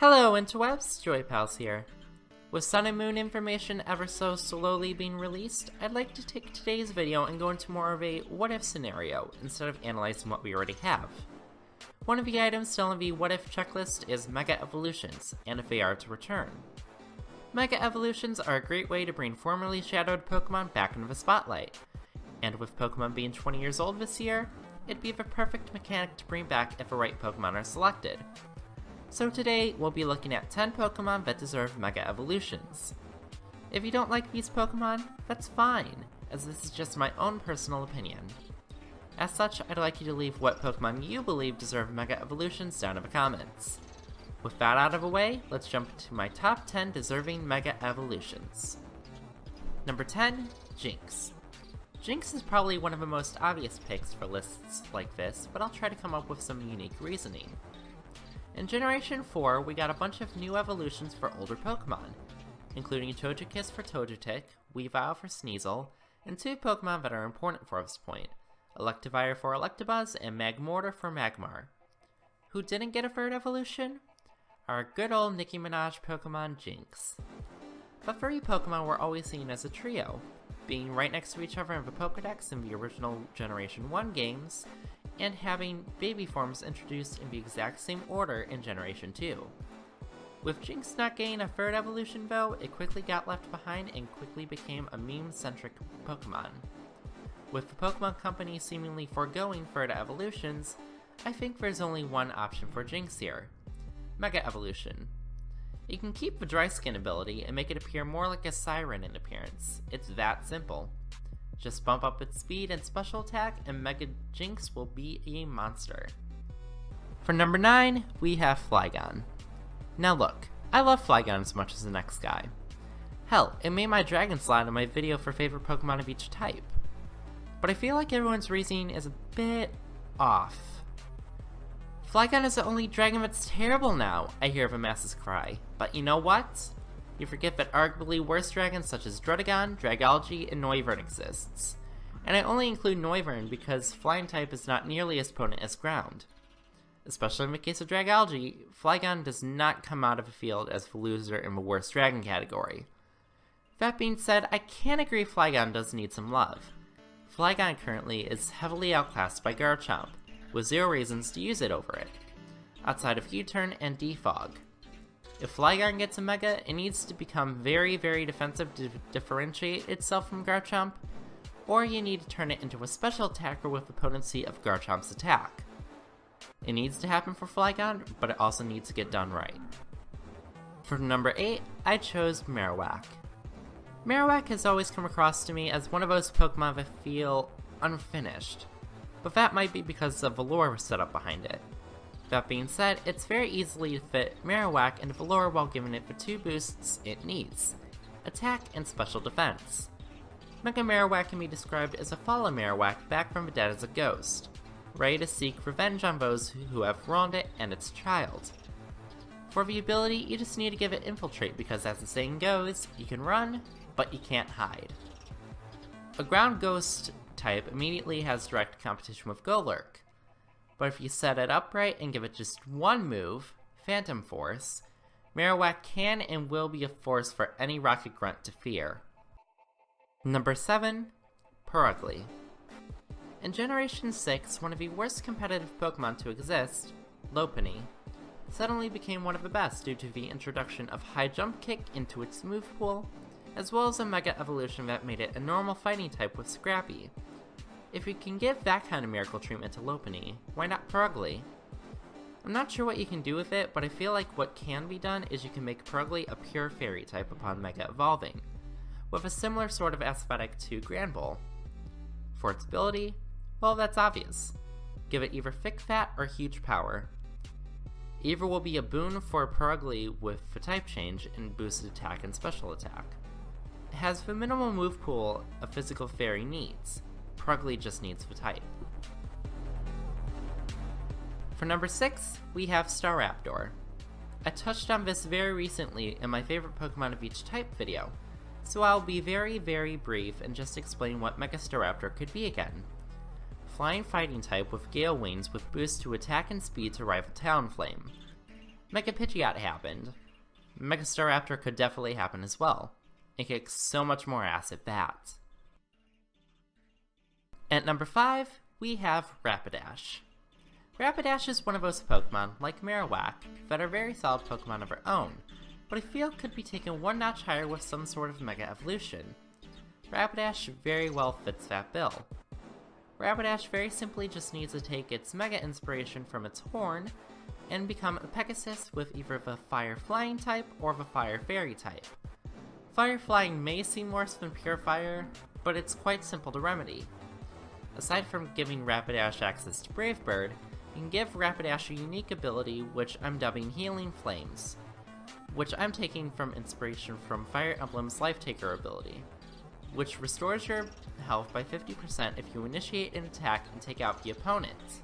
Hello interwebs, Joeypals here. With Sun and Moon information ever so slowly being released, I'd like to take today's video and go into more of a what-if scenario, instead of analyzing what we already have. One of the items still in the what-if checklist is Mega Evolutions, and if they are to return. Mega Evolutions are a great way to bring formerly shadowed Pokemon back into the spotlight, and with Pokemon being 20 years old this year, it'd be the perfect mechanic to bring back if the right Pokemon are selected. So today, we'll be looking at 10 Pokemon that deserve Mega Evolutions. If you don't like these Pokemon, that's fine, as this is just my own personal opinion. As such, I'd like you to leave what Pokemon you believe deserve Mega Evolutions down in the comments. With that out of the way, let's jump into my top 10 deserving Mega Evolutions. Number 10, Jynx. Jynx is probably one of the most obvious picks for lists like this, but I'll try to come up with some unique reasoning. In Generation 4, we got a bunch of new evolutions for older Pokemon, including Togekiss for Togetic, Weavile for Sneasel, and two Pokemon that are important for this point, Electivire for Electabuzz and Magmortar for Magmar. Who didn't get a third evolution? Our good old Nicki Minaj Pokemon Jynx. The three Pokemon were always seen as a trio, being right next to each other in the Pokedex in the original Generation 1 games, and having baby forms introduced in the exact same order in Generation 2. With Jynx not getting a third evolution though, it quickly got left behind and quickly became a meme-centric Pokemon. With the Pokemon Company seemingly foregoing third evolutions, I think there's only one option for Jynx here: Mega Evolution. You can keep the dry skin ability and make it appear more like a siren in appearance. It's that simple. Just bump up its speed and special attack, and Mega Jynx will be a monster. For number 9, we have Flygon. Now look, I love Flygon as much as the next guy. Hell, it made my dragon slide in my video for favorite Pokemon of each type. But I feel like everyone's reasoning is a bit off. Flygon is the only dragon that's terrible now, I hear the masses cry. But you know what? You forget that arguably worse dragons such as Druddigon, Dragology, and Noivern exists. And I only include Noivern because flying type is not nearly as potent as ground. Especially in the case of Dragology, Flygon does not come out of the field as the loser in the worst dragon category. That being said, I can agree Flygon does need some love. Flygon currently is heavily outclassed by Garchomp, with zero reasons to use it over it, outside of U-Turn and Defog. If Flygon gets a Mega, it needs to become very defensive to differentiate itself from Garchomp, or you need to turn it into a special attacker with the potency of Garchomp's attack. It needs to happen for Flygon, but it also needs to get done right. For number 8, I chose Marowak. Marowak has always come across to me as one of those Pokemon that feel unfinished, but that might be because of the lore set up behind it. That being said, it's very easily to fit Marowak into the lore while giving it the two boosts it needs: attack and special defense. Mega Marowak can be described as a fallen Marowak back from the dead as a ghost, ready to seek revenge on those who have wronged it and its child. For the ability, you just need to give it Infiltrate because, as the saying goes, you can run, but you can't hide. A ground ghost type immediately has direct competition with Golurk, but if you set it up right and give it just one move, Phantom Force, Marowak can and will be a force for any Rocket Grunt to fear. Number 7, Purugly. In Generation 6, one of the worst competitive Pokemon to exist, Lopunny, suddenly became one of the best due to the introduction of High Jump Kick into its move pool, as well as a Mega Evolution that made it a normal fighting type with Scrappy. If you can give that kind of miracle treatment to Lopunny, why not Purugly? I'm not sure what you can do with it, but I feel like what can be done is you can make Purugly a pure fairy type upon Mega Evolving, with a similar sort of aesthetic to Granbull. For its ability, well, that's obvious. Give it either Thick Fat or Huge Power. Either will be a boon for Purugly with the type change and boosted attack and special attack. It has the minimal move pool a physical fairy needs. Purugly just needs the type. For number 6, we have Staraptor. I touched on this very recently in my favorite Pokemon of each type video, so I'll be very brief and just explain what Megastar Raptor could be again. Flying fighting type with Gale Wings with boost to attack and speed to rival Talonflame. Mega Pidgeot happened. Megastar Raptor could definitely happen as well. It kicks so much more ass at that. At number 5, we have Rapidash. Rapidash is one of those Pokemon, like Marowak, that are very solid Pokemon of their own, but I feel could be taken one notch higher with some sort of Mega Evolution. Rapidash very well fits that bill. Rapidash very simply just needs to take its Mega inspiration from its horn and become a Pegasus with either the Fire Flying type or the Fire Fairy type. Fire Flying may seem worse than Pure Fire, but it's quite simple to remedy. Aside from giving Rapidash access to Brave Bird, you can give Rapidash a unique ability which I'm dubbing Healing Flames, which I'm taking from inspiration from Fire Emblem's Life Taker ability, which restores your health by 50% if you initiate an attack and take out the opponent.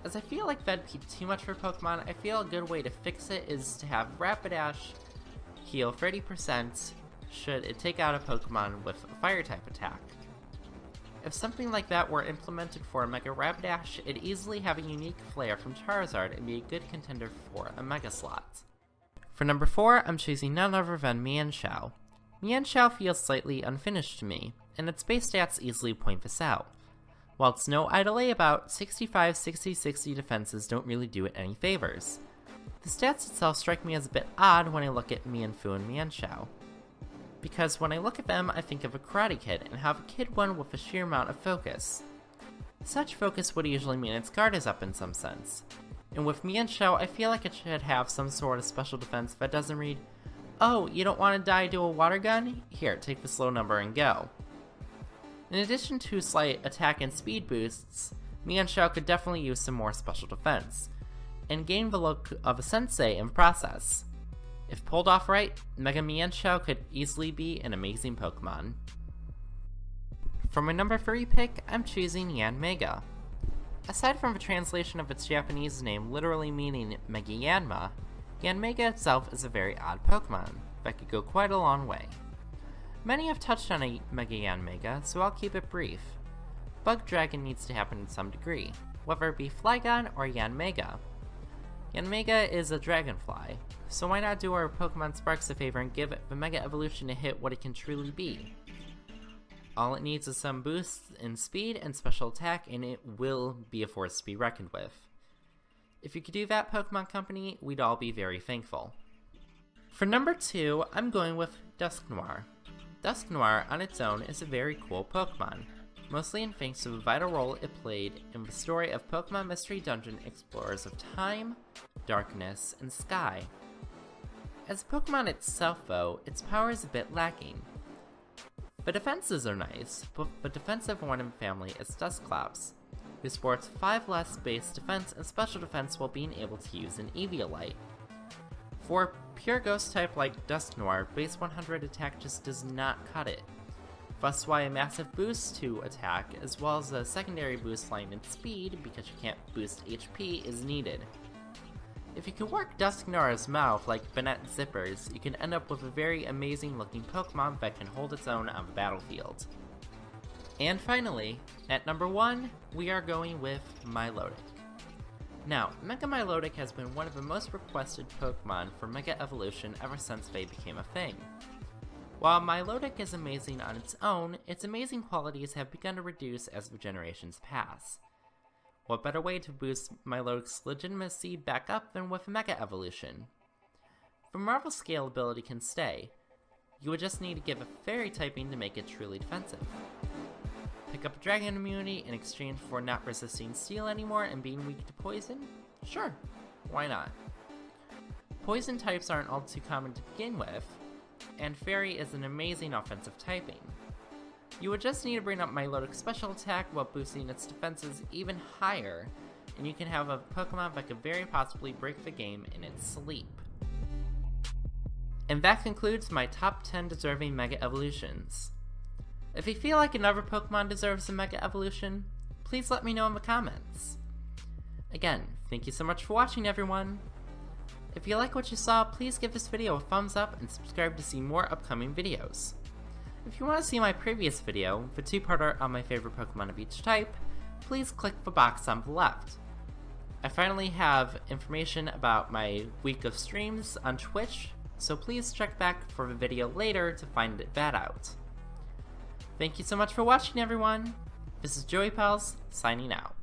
As I feel like that'd be too much for Pokemon, I feel a good way to fix it is to have Rapidash heal 30% should it take out a Pokemon with a Fire-type attack. If something like that were implemented for a Mega Rapidash, it'd easily have a unique flair from Charizard and be a good contender for a Mega slot. For number 4, I'm choosing none other than Xiao. Xiao feels slightly unfinished to me, and its base stats easily point this out. While it's no idle about, 65, 60, 60 defenses don't really do it any favors. The stats itself strike me as a bit odd when I look at Mienfoo and Xiao. Because when I look at them, I think of a Karate Kid, and have a kid one with a sheer amount of focus. Such focus would usually mean its guard is up in some sense. And with Xiao, I feel like it should have some sort of special defense that doesn't read, "Oh, you don't want to die to a water gun? Here, take this low number and go." In addition to slight attack and speed boosts, Xiao could definitely use some more special defense, and gain the look of a sensei in process. If pulled off right, Mega Xiao could easily be an amazing Pokemon. For my number 3 pick, I'm choosing Yanmega. Aside from the translation of its Japanese name literally meaning Mega Yanma, Yanmega itself is a very odd Pokemon that could go quite a long way. Many have touched on a Mega Yanmega, so I'll keep it brief. Bug Dragon needs to happen in some degree, whether it be Flygon or Yanmega. Yanmega is a dragonfly, so why not do our Pokemon Sparks a favor and give it the Mega Evolution to hit what it can truly be? All it needs is some boosts in speed and special attack, and it will be a force to be reckoned with. If you could do that, Pokemon Company, we'd all be very thankful. For number 2, I'm going with Dusknoir. Dusknoir on its own is a very cool Pokemon, mostly in thanks to the vital role it played in the story of Pokemon Mystery Dungeon Explorers of Time, Darkness, and Sky. As a Pokemon itself though, its power is a bit lacking. The defenses are nice, but the defensive one in the family is Dusclops, who sports 5 less base defense and special defense while being able to use an Eviolite. For a pure ghost type like Dusknoir, base 100 attack just does not cut it. Thus why a massive boost to attack, as well as a secondary boost line in speed, because you can't boost HP, is needed. If you can work Dusknoir's mouth like Banette Zippers, you can end up with a very amazing looking Pokemon that can hold its own on the battlefield. And finally, at number 1, we are going with Milotic. Now, Mega Milotic has been one of the most requested Pokemon for Mega Evolution ever since they became a thing. While Milotic is amazing on its own, its amazing qualities have begun to reduce as the generations pass. What better way to boost Milotic's legitimacy back up than with Mega Evolution? The Marvel scalability can stay. You would just need to give a fairy typing to make it truly defensive. Pick up a dragon immunity in exchange for not resisting steel anymore and being weak to poison? Sure, why not? Poison types aren't all too common to begin with, and fairy is an amazing offensive typing. You would just need to bring up Milotic's special attack while boosting its defenses even higher, and you can have a Pokemon that could very possibly break the game in its sleep. And that concludes my top 10 deserving Mega Evolutions. If you feel like another Pokemon deserves a Mega Evolution, please let me know in the comments. Again, thank you so much for watching everyone! If you like what you saw, please give this video a thumbs up and subscribe to see more upcoming videos. If you want to see my previous video, the 2-parter on my favorite Pokemon of each type, please click the box on the left. I finally have information about my week of streams on Twitch, so please check back for the video later to find that out. Thank you so much for watching, everyone! This is Joeypals, signing out.